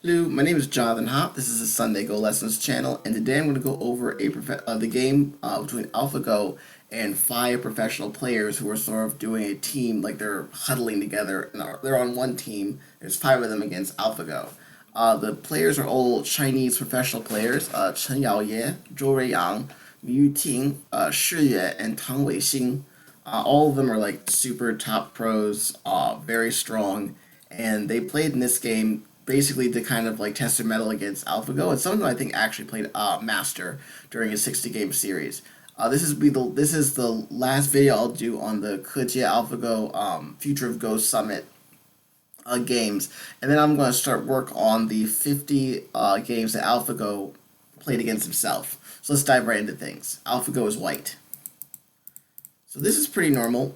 Hello, my name is Jonathan Hop. This is the Sunday Go Lessons channel, and today I'm going to go over the game between AlphaGo and five professional players who are sort of doing a team, like they're huddling together, and they're on one team. There's five of them against AlphaGo. The players are all Chinese professional players: Chen Yaoye, Zhou Ruiyang, Yuting, Shi Yue, and Tang Weixing. All of them are like super top pros, very strong, and they played in this game basically to kind of like test their mettle against AlphaGo. And some of them I think actually played Master during a 60-game series. This is the last video I'll do on the Kejie AlphaGo Future of Go Summit games, and then I'm going to start work on the 50 games that AlphaGo played against himself. So let's dive right into things. AlphaGo is white. So this is pretty normal.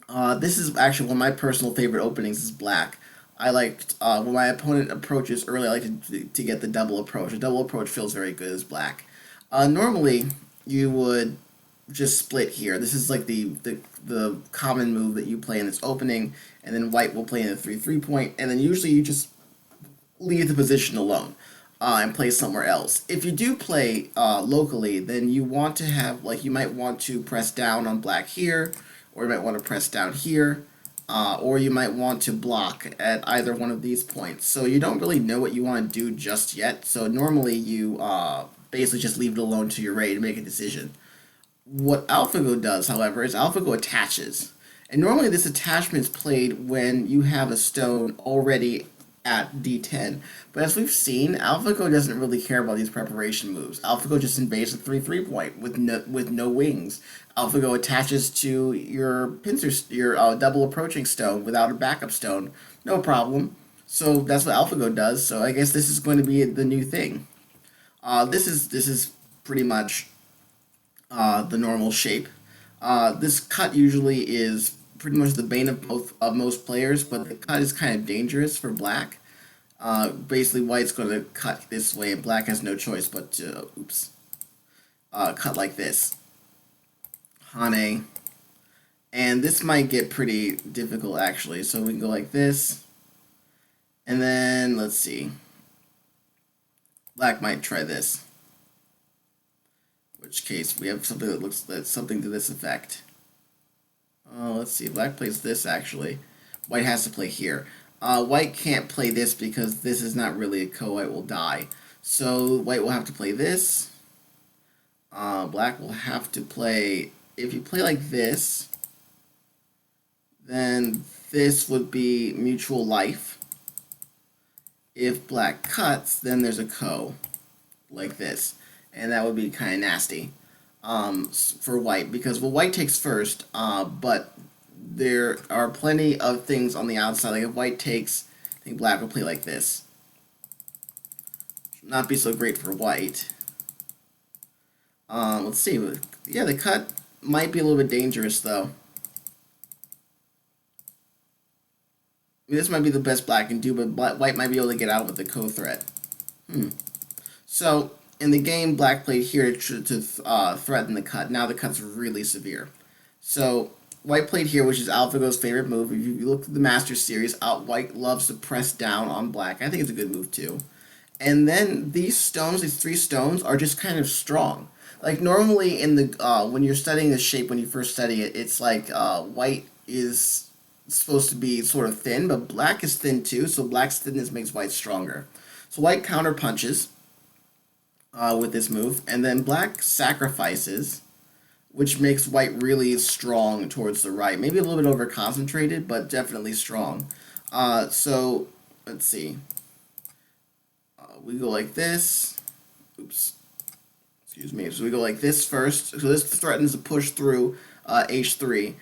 This is actually one of my personal favorite openings is black. I like when my opponent approaches early, I like to get the double approach. A double approach feels very good as black. Normally, you would just split here. This is like the common move that you play in this opening, and then white will play in the 3-3 point, and then usually you just leave the position alone and play somewhere else. If you do play locally, then you want to have, like, you might want to press down on black here, or you might want to press down here, or you might want to block at either one of these points. So you don't really know what you want to do just yet. So normally you basically just leave it alone till you're ready to make a decision. What AlphaGo does, however, is AlphaGo attaches. And normally this attachment is played when you have a stone already at D10. But as we've seen, AlphaGo doesn't really care about these preparation moves. AlphaGo just invades the 3-3 point with no wings. AlphaGo attaches to your pincer, your double approaching stone without a backup stone. No problem. So that's what AlphaGo does. So I guess this is going to be the new thing. This is pretty much the normal shape. This cut usually is pretty much the bane of most players, but the cut is kind of dangerous for black. Basically, white's going to cut this way, and black has no choice but to cut like this. Hane. And this might get pretty difficult actually. So we can go like this. And then let's see. Black might try this. In which case we have something that looks like something to this effect. Let's see. Black plays this actually. White has to play here. White can't play this because this is not really a white will die. So white will have to play this. Black will have to play. If you play like this, then this would be mutual life. If black cuts, then there's a like this, and that would be kind of nasty for white because well, white takes first, but there are plenty of things on the outside. Like if white takes, I think black will play like this. Should not be so great for white. Let's see. Yeah, the cut might be a little bit dangerous though. I mean, this might be the best black can do, but white might be able to get out with the co-threat. So in the game, black played here to threaten the cut. Now the cut's really severe. So white played here, which is AlphaGo's favorite move. If you look at the Master Series, white loves to press down on black. I think it's a good move too. And then these stones, these three stones, are just kind of strong. Like normally in the when you're studying the shape, when you first study it, it's like white is supposed to be sort of thin, but black is thin too. So black's thinness makes white stronger. So white counter punches with this move, and then black sacrifices, which makes white really strong towards the right. Maybe a little bit over concentrated, but definitely strong. So let's see. We go like this. Oops. Excuse me. So we go like this first. So this threatens to push through h3.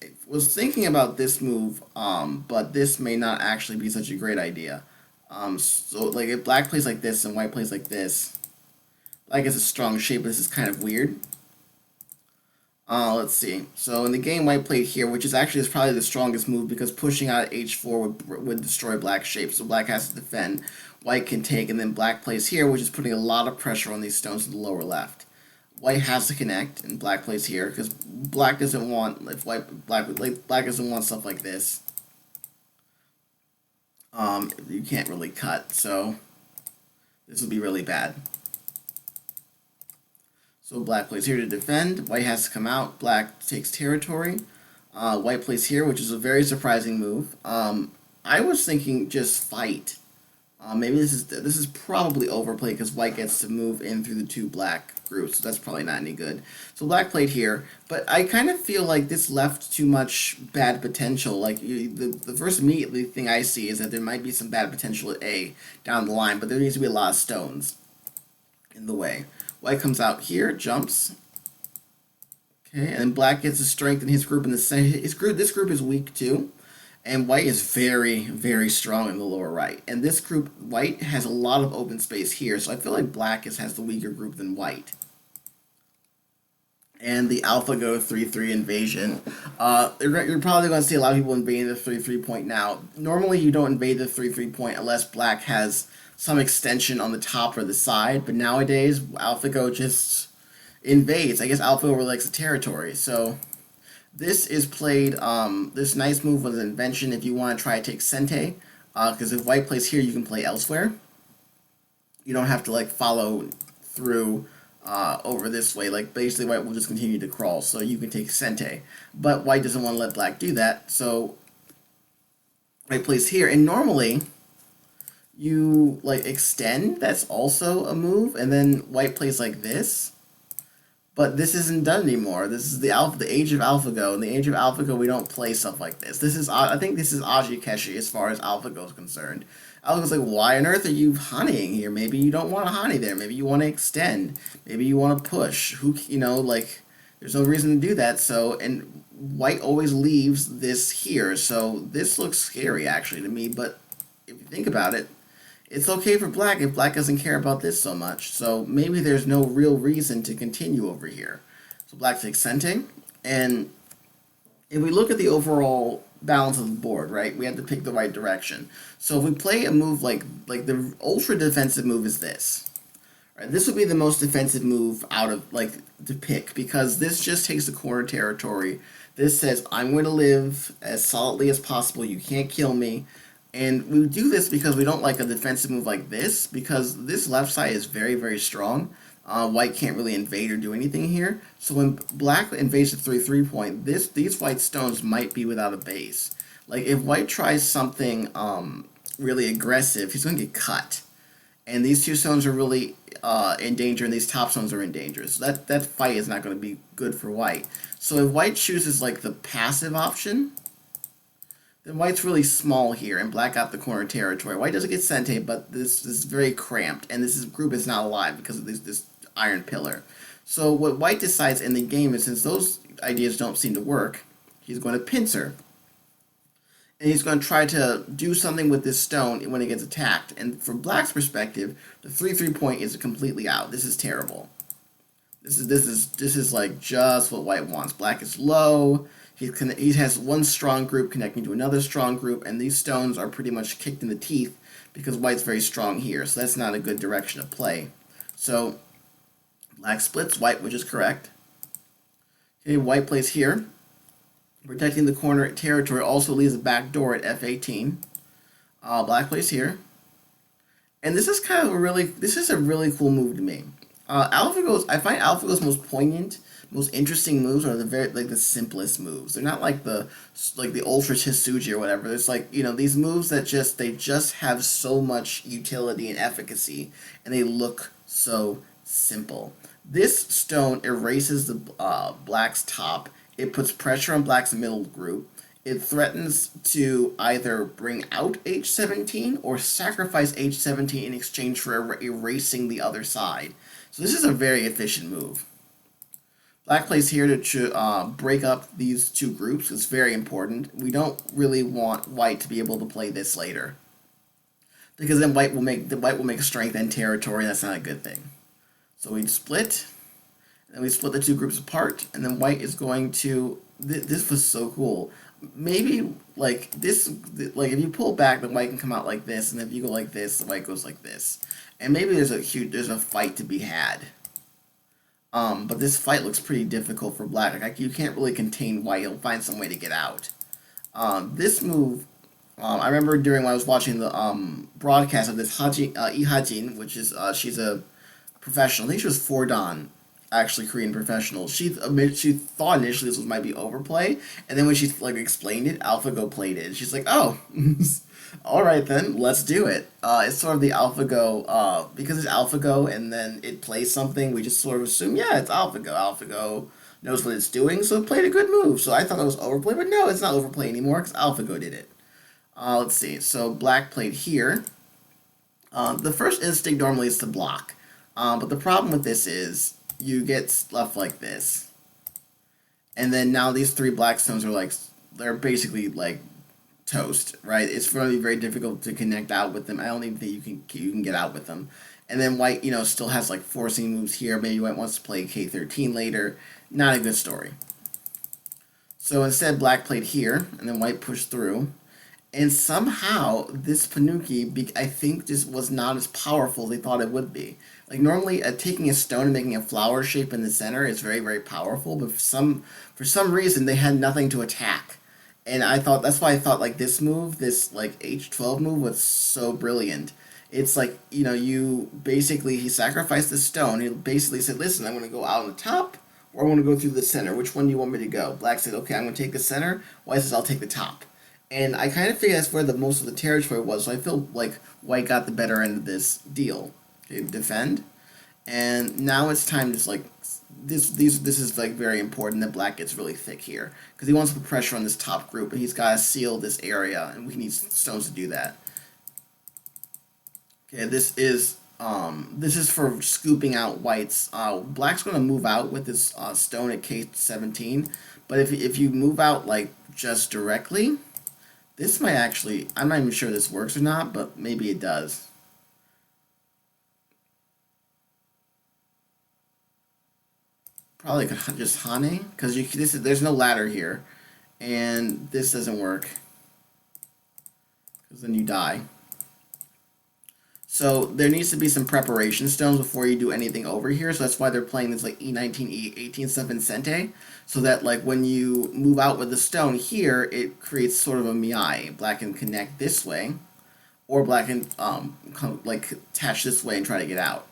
I was thinking about this move, but this may not actually be such a great idea. So like if black plays like this and white plays like this, black is a strong shape, but this is kind of weird. Let's see. So in the game, white played here, which is actually probably the strongest move because pushing out h4 would destroy black's shape. So black has to defend. White can take, and then black plays here, which is putting a lot of pressure on these stones in the lower left. White has to connect, and black plays here because black doesn't want black doesn't want stuff like this. You can't really cut, so this would be really bad. So black plays here to defend. White has to come out. Black takes territory. White plays here, which is a very surprising move. I was thinking just fight. Maybe this is probably overplayed because white gets to move in through the two black groups, so that's probably not any good. So black played here, but I kind of feel like this left too much bad potential. Like the first immediately thing I see is that there might be some bad potential at A down the line, but there needs to be a lot of stones in the way. White comes out here, jumps. Okay, and black gets his strength in his group. In this group is weak too, and white is very, very strong in the lower right. And this group, white has a lot of open space here, so I feel like black has the weaker group than white. And the AlphaGo 3-3 invasion. You're probably going to see a lot of people invading the 3-3 point now. Normally, you don't invade the 3-3 point unless black has some extension on the top or the side, but nowadays, AlphaGo just invades. I guess AlphaGo really likes the territory, so this is played. This nice move was an invention if you want to try to take Sente, because if white plays here, you can play elsewhere. You don't have to like follow through over this way. Like basically, white will just continue to crawl, so you can take Sente. But white doesn't want to let black do that, so white plays here. And normally, you like extend. That's also a move, and then white plays like this. But this isn't done anymore. This is the age of AlphaGo. In the age of AlphaGo, we don't play stuff like this. I think this is Ajikeshi as far as AlphaGo is concerned. AlphaGo's like, why on earth are you honeying here? Maybe you don't want to honey there. Maybe you want to extend. Maybe you want to push. There's no reason to do that. So, and white always leaves this here. So this looks scary actually to me. But if you think about it, it's okay for black if black doesn't care about this so much. So maybe there's no real reason to continue over here. So black takes Sente. And if we look at the overall balance of the board, right, we have to pick the right direction. So if we play a move like the ultra defensive move is this. Right, this would be the most defensive move out of to pick because this just takes the corner territory. This says I'm going to live as solidly as possible. You can't kill me. And we do this because we don't like a defensive move like this, because this left side is very, very strong. White can't really invade or do anything here. So when black invades the 3-3 point, these white stones might be without a base. Like if white tries something really aggressive, he's going to get cut. And these two stones are really in danger, and these top stones are in danger. So that fight is not going to be good for white. So if white chooses like the passive option, then white's really small here, and black got the corner territory. White doesn't get Sente, but this is very cramped, and this group is not alive because of this iron pillar. So what white decides in the game is, since those ideas don't seem to work, he's going to pincer. And he's going to try to do something with this stone when it gets attacked. And from black's perspective, the 3-3 point is completely out. This is terrible. This is like just what white wants. Black is low. He has one strong group connecting to another strong group, and these stones are pretty much kicked in the teeth because white's very strong here, so that's not a good direction of play. So black splits white, which is correct. Okay, white plays here. Protecting the corner territory also leaves a back door at F18. Black plays here. And this is a really cool move to me. I find AlphaGo's most poignant, most interesting moves are the simplest moves. They're not like the Ultra Chisuji or whatever. There's these moves that just have so much utility and efficacy, and they look so simple. This stone erases the black's top. It puts pressure on black's middle group. It threatens to either bring out H17 or sacrifice H17 in exchange for erasing the other side. So this is a very efficient move. Black plays here to break up these two groups. It's very important. We don't really want white to be able to play this later, because then white will make a strength and territory. That's not a good thing. So we split, and we split the two groups apart, and then white is going to. This was so cool. Maybe if you pull back, the white can come out like this, and if you go like this, the white goes like this, and maybe there's a fight to be had. But this fight looks pretty difficult for black. You can't really contain white. He'll find some way to get out. This move, I remember during when I was watching the broadcast of this Ihajin, which is she's a professional. I think she was four dan, actually Korean professional. She thought initially this was might be overplay, and then when she like explained it, AlphaGo played it. She's like, oh, all right then, let's do it. It's sort of the AlphaGo because it's AlphaGo, and then it plays something. We just sort of assume, yeah, it's AlphaGo. AlphaGo knows what it's doing, so it played a good move. So I thought it was overplay, but no, it's not overplay anymore because AlphaGo did it. Let's see. So black played here. The first instinct normally is to block, but the problem with this is you get stuff like this, and then now these three black stones are like they're basically like toast, right? It's going to be very difficult to connect out with them. I don't even think you can get out with them. And then white, still has like forcing moves here. Maybe white wants to play K13 later. Not a good story. So instead, black played here, and then white pushed through. And somehow, this Panuki, I think, just was not as powerful as they thought it would be. Like, normally, taking a stone and making a flower shape in the center is very, very powerful, but for some reason, they had nothing to attack. And that's why I thought, like, this move, this, like, H12 move was so brilliant. It's like, he sacrificed the stone. He basically said, listen, I'm going to go out on the top, or I want to go through the center. Which one do you want me to go? Black said, okay, I'm going to take the center. White says, I'll take the top. And I kind of figure that's where the most of the territory was, so I feel like white got the better end of this deal. Okay, defend. And now it's time to like this is like very important that black gets really thick here because he wants to put pressure on this top group, but he's got to seal this area, and we need stones to do that. Okay, this is for scooping out whites. Black's going to move out with this stone at K17, but if you move out like just directly, this might actually, I'm not even sure this works or not, but maybe it does. Probably could just Hane, because there's no ladder here, and this doesn't work, because then you die. So there needs to be some preparation stones before you do anything over here. So that's why they're playing this like E19, E18 stuff in Sente. So that like when you move out with the stone here, it creates sort of a Miai. Black can connect this way, or black can like attach this way and try to get out.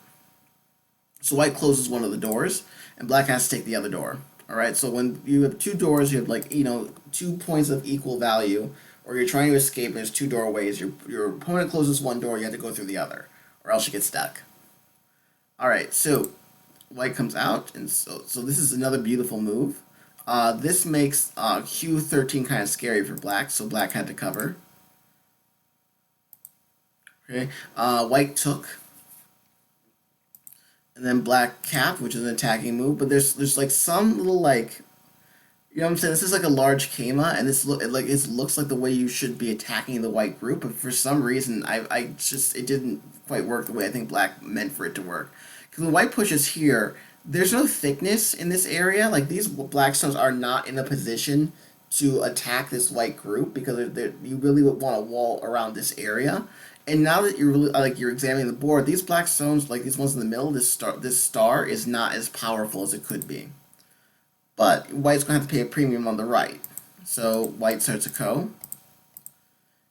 So white closes one of the doors, and black has to take the other door. All right. So when you have two doors, you have like 2 points of equal value, or you're trying to escape, and there's two doorways. Your opponent closes one door, you have to go through the other, or else you get stuck. All right, so white comes out, and so this is another beautiful move. This makes Q13 kind of scary for black, so black had to cover. Okay, white took, and then black cap, which is an attacking move. But there's like some little like what I'm saying? This is like a large Kema, and it looks like the way you should be attacking the white group, but for some reason, I just it didn't quite work the way I think black meant for it to work. Because when white pushes here, there's no thickness in this area. Like these black stones are not in a position to attack this white group because you really would want a wall around this area. And now that you're really you're examining the board, these black stones, like these ones in the middle, this star is not as powerful as it could be. But white's going to have to pay a premium on the right. So white starts a ko.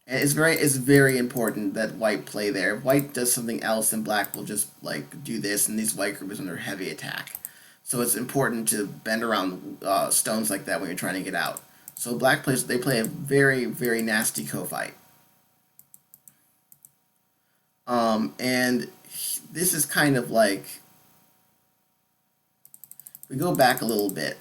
And it's very important that white play there. If white does something else, then black will just like do this, and this white group is under heavy attack. So it's important to bend around stones like that when you're trying to get out. So they play a very, very nasty ko fight. And this is kind of like, we go back a little bit.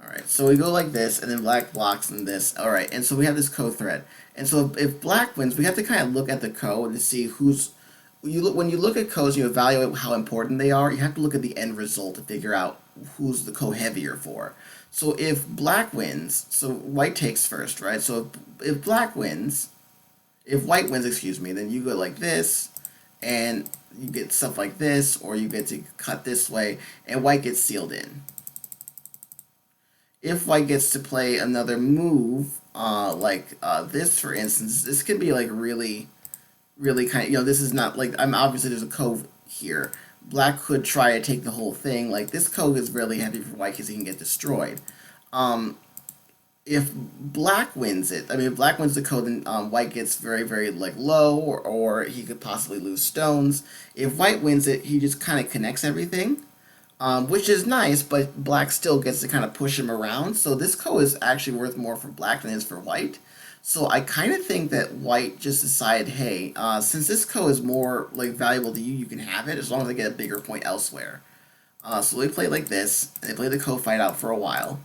Alright, so we go like this, and then black blocks and this. Alright, and so we have this ko thread. And so if black wins, we have to kind of look at the ko to see when you look at ko's and you evaluate how important they are, you have to look at the end result to figure out who's the ko heavier for. So if black wins, so white takes first, right? So if white wins, excuse me, then you go like this, and you get stuff like this, or you get to cut this way, and white gets sealed in. If white gets to play another move, this, for instance, this could be like really, really kind of, this is not like, obviously there's a ko here. Black could try to take the whole thing. Like, this ko is really heavy for white because he can get destroyed. if black wins it, I mean, if black wins the code, then white gets very, very like low, or he could possibly lose stones. If white wins it, he just kind of connects everything, which is nice, but black still gets to kind of push him around. So this code is actually worth more for black than it is for white. So I kind of think that white just decided, hey, since this code is more like valuable to you, you can have it as long as I get a bigger point elsewhere. So they play like this, and they play the code fight out for a while.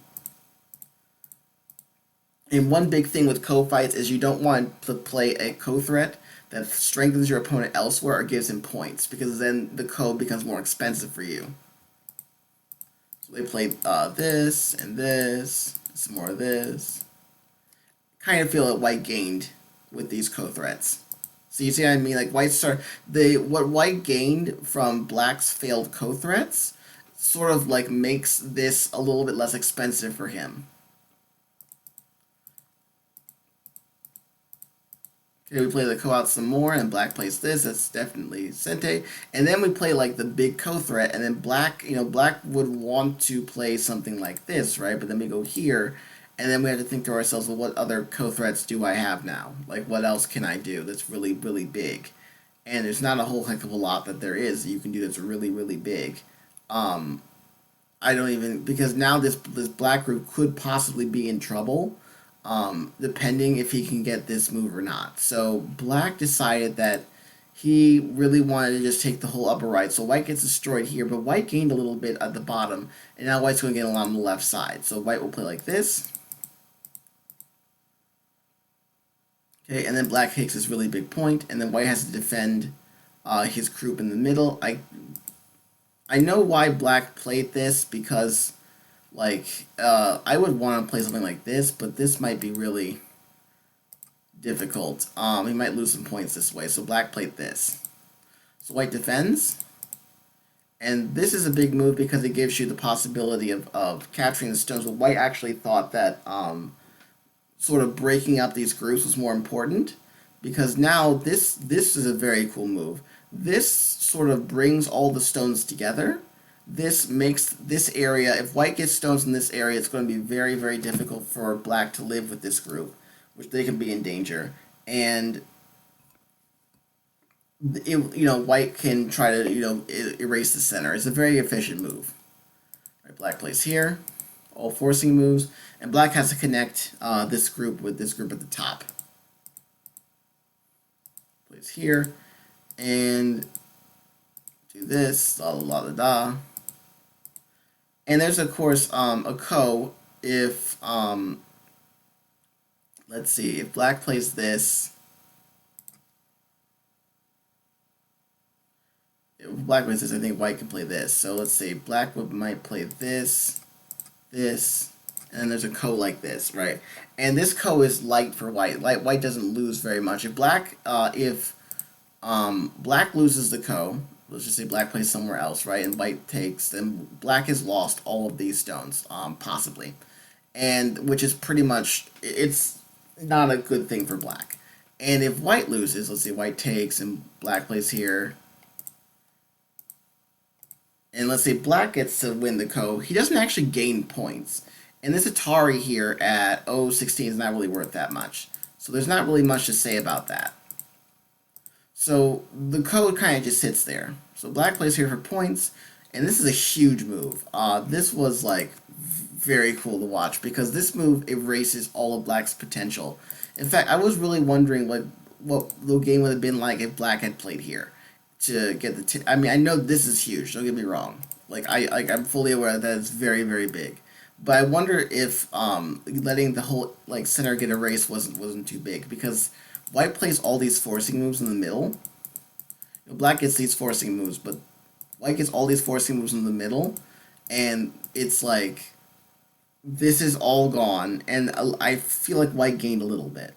And one big thing with co-fights is you don't want to play a co-threat that strengthens your opponent elsewhere or gives him points, because then the co becomes more expensive for you. So they play this and this, some more of this. Kind of feel that white gained with these co-threats. So you see what I mean? Like what white gained from black's failed co-threats sort of like makes this a little bit less expensive for him. Okay, we play the co out some more, and black plays this. That's definitely Sente. And then we play like the big co threat, and then black, black would want to play something like this, right? But then we go here, and then we have to think to ourselves, well, what other co threats do I have now? Like, what else can I do that's really, really big? And there's not a whole heck of a lot that there is that you can do that's really, really big. I don't even, because now this black group could possibly be in trouble, depending if he can get this move or not. So black decided that he really wanted to just take the whole upper right. So white gets destroyed here, but white gained a little bit at the bottom, and now white's going to get a lot on the left side. So white will play like this. Okay, and then black takes this really big point, and then white has to defend his group in the middle. I know why black played this, because like I would want to play something like this, but this might be really difficult. He might lose some points this way, so black played this. So white defends, and this is a big move because it gives you the possibility of capturing the stones. But white actually thought that sort of breaking up these groups was more important, because now this is a very cool move. This sort of brings all the stones together. This makes this area, if white gets stones in this area, it's going to be very, very difficult for black to live with this group, which they can be in danger. And white can try to erase the center. It's a very efficient move. Right, black plays here, all forcing moves, and black has to connect this group with this group at the top. Plays here, and do this, la la la da. And there's of course a ko if let's see, if black plays this. If black plays this, I think white can play this. So let's see, black might play this, this, and then there's a ko like this, right? And this ko is light for white. White doesn't lose very much. If black black loses the ko, let's just say black plays somewhere else, right? And white takes, then black has lost all of these stones, possibly. And which is pretty much, it's not a good thing for black. And if white loses, let's say white takes and black plays here, and let's say black gets to win the ko, he doesn't actually gain points. And this Atari here at 016 is not really worth that much. So there's not really much to say about that. So the code kind of just sits there. So black plays here for points, and this is a huge move. This was like very cool to watch, because this move erases all of black's potential. In fact, I was really wondering like what the game would have been like if black had played here to get the. I mean, I know this is huge. Don't get me wrong. Like I'm fully aware that it's very, very big. But I wonder if letting the whole like center get erased wasn't too big, because white plays all these forcing moves in the middle. Black gets these forcing moves, but white gets all these forcing moves in the middle, and it's like this is all gone, and I feel like white gained a little bit.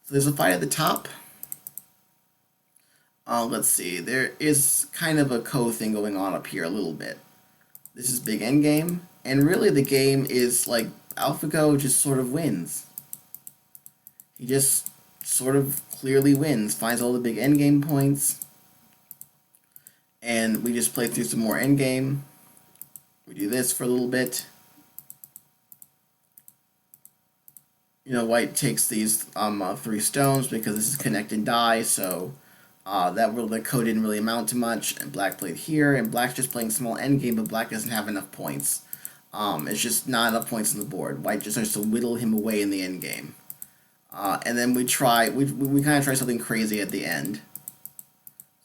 So there's a fight at the top. Let's see, there is kind of a ko thing going on up here a little bit. This is big endgame, and really the game is like AlphaGo just sort of wins. He just sort of clearly wins, finds all the big endgame points, and we just play through some more endgame. We do this for a little bit. white takes these 3 stones because this is connect and die, so the code didn't really amount to much. And black played here, and black's just playing small endgame, but black doesn't have enough points. It's just not enough points on the board. White just starts to whittle him away in the endgame. And then we kind of try something crazy at the end.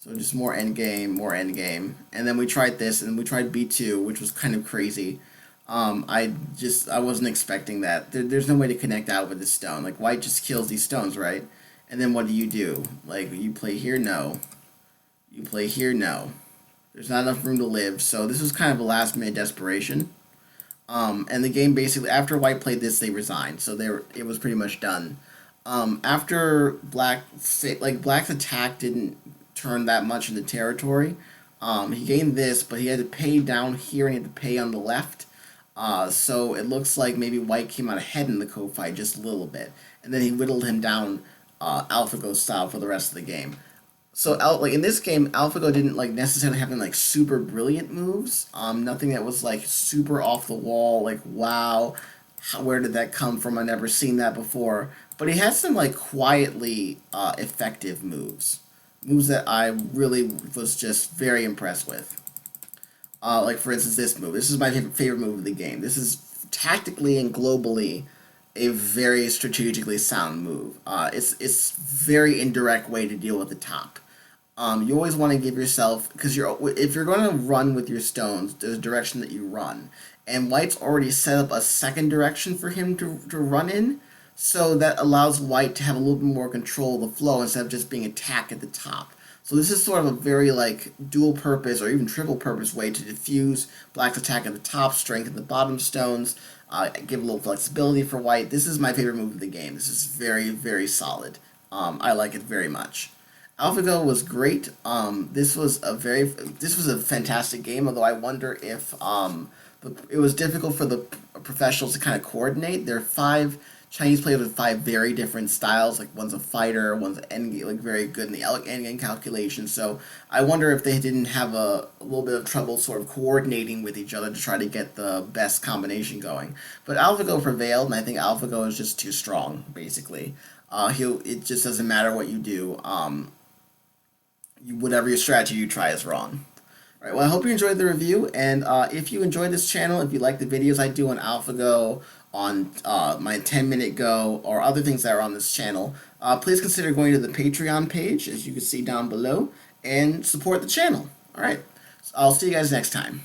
So just more endgame. And then we tried this, and we tried B2, which was kind of crazy. I wasn't expecting that. There's no way to connect out with this stone. Like, white just kills these stones, right? And then what do? Like, you play here, no. You play here, no. There's not enough room to live, so this was kind of a last-minute desperation. And the game basically, after white played this, they resigned, so it was pretty much done. After black's attack didn't turn that much into territory. He gained this, but he had to pay down here and he had to pay on the left. So it looks like maybe white came out ahead in the co-fight just a little bit, and then he whittled him down AlphaGo style for the rest of the game. So in this game, AlphaGo didn't necessarily have any super brilliant moves. Nothing that was super off the wall. Like, wow, where did that come from? I've never seen that before. But he had some quietly effective moves that I really was just very impressed with. For instance, this move. This is my favorite move of the game. This is tactically and globally a very strategically sound move. It's very indirect way to deal with the top. You always want to give yourself, because if you're going to run with your stones, there's a direction that you run, and white's already set up a second direction for him to run in, so that allows white to have a little bit more control of the flow instead of just being attacked at the top. So this is sort of a very dual purpose or even triple purpose way to diffuse black's attack at the top, strengthen the bottom stones, give a little flexibility for white. This is my favorite move of the game. This is very, very solid. I like it very much. AlphaGo was great. This was a fantastic game. Although I wonder if it was difficult for the professionals to kind of coordinate. There are 5 Chinese players with 5 very different styles. Like, one's a fighter, one's an endgame, very good in the endgame calculation. So I wonder if they didn't have a little bit of trouble sort of coordinating with each other to try to get the best combination going. But AlphaGo prevailed, and I think AlphaGo is just too strong, basically. It just doesn't matter what you do. Whatever your strategy you try is wrong. All right, well, I hope you enjoyed the review, and if you enjoyed this channel, if you like the videos I do on AlphaGo, on my 10-minute Go, or other things that are on this channel, please consider going to the Patreon page, as you can see down below, and support the channel. All right, so I'll see you guys next time.